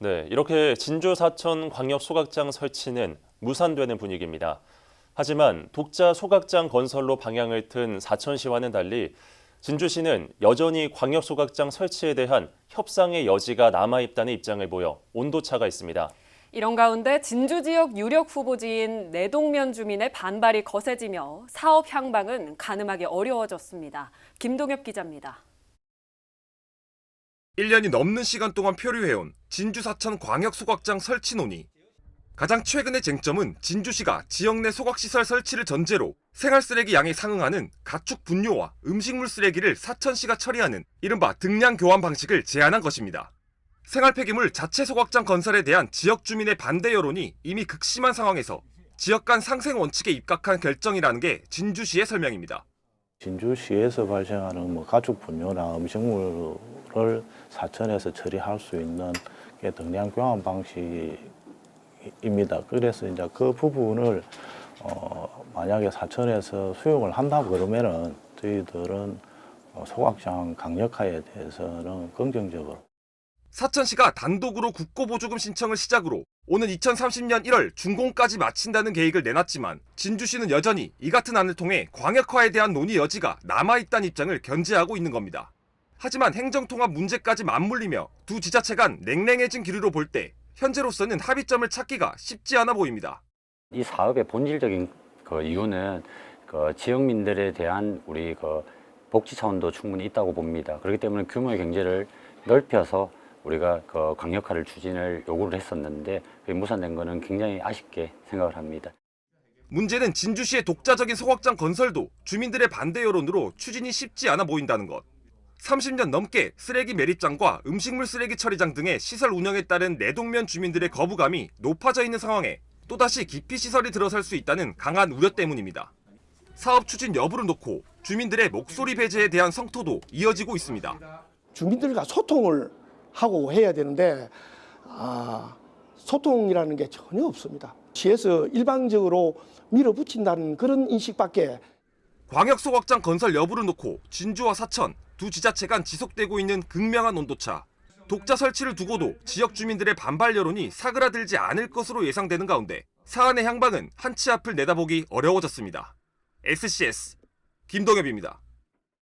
네, 이렇게 진주 사천 광역 소각장 설치는 무산되는 분위기입니다. 하지만 독자 소각장 건설로 방향을 튼 사천시와는 달리 진주시는 여전히 광역 소각장 설치에 대한 협상의 여지가 남아있다는 입장을 보여 온도차가 있습니다. 이런 가운데 진주 지역 유력 후보지인 내동면 주민의 반발이 거세지며 사업 향방은 가늠하기 어려워졌습니다. 김동엽 기자입니다. 1년이 넘는 시간 동안 표류해온 진주 사천 광역 소각장 설치 논의. 가장 최근의 쟁점은 진주시가 지역 내 소각시설 설치를 전제로 생활쓰레기 양에 상응하는 가축 분뇨와 음식물 쓰레기를 사천시가 처리하는 이른바 등량 교환 방식을 제안한 것입니다. 생활 폐기물 자체 소각장 건설에 대한 지역 주민의 반대 여론이 이미 극심한 상황에서 지역 간 상생 원칙에 입각한 결정이라는 게 진주시의 설명입니다. 진주시에서 발생하는 가축 분뇨나 음식물을 사천에서 처리할 수 있는 게 등량 교환 방식입니다. 그래서 이제 그 부분을 만약에 사천에서 수용을 한다 그러면은 저희들은 소각장 강력화에 대해서는 긍정적으로. 사천시가 단독으로 국고보조금 신청을 시작으로 오는 2030년 1월 준공까지 마친다는 계획을 내놨지만 진주시는 여전히 이 같은 안을 통해 광역화에 대한 논의 여지가 남아있다는 입장을 견지하고 있는 겁니다. 하지만 행정통합 문제까지 맞물리며 두 지자체 간 냉랭해진 기류로 볼 때 현재로서는 합의점을 찾기가 쉽지 않아 보입니다. 이 사업의 본질적인 이유는 지역민들에 대한 우리 복지 차원도 충분히 있다고 봅니다. 그렇기 때문에 규모의 경제를 넓혀서 우리가 강력화를 추진을 요구를 했었는데 그게 무산된 거는 굉장히 아쉽게 생각을 합니다. 문제는 진주시의 독자적인 소각장 건설도 주민들의 반대 여론으로 추진이 쉽지 않아 보인다는 것. 30년 넘게 쓰레기 매립장과 음식물 쓰레기 처리장 등의 시설 운영에 따른 내동면 주민들의 거부감이 높아져 있는 상황에 또다시 기피 시설이 들어설 수 있다는 강한 우려 때문입니다. 사업 추진 여부를 놓고 주민들의 목소리 배제에 대한 성토도 이어지고 있습니다. 주민들과 소통을 하고 해야 되는데 소통이라는 게 전혀 없습니다. 시에서 일방적으로 밀어붙인다는 그런 인식밖에. 광역소각장 건설 여부를 놓고 진주와 사천 두 지자체 간 지속되고 있는 극명한 온도차. 독자 설치를 두고도 지역 주민들의 반발 여론이 사그라들지 않을 것으로 예상되는 가운데 사안의 향방은 한치 앞을 내다보기 어려워졌습니다. SCS 김동엽입니다.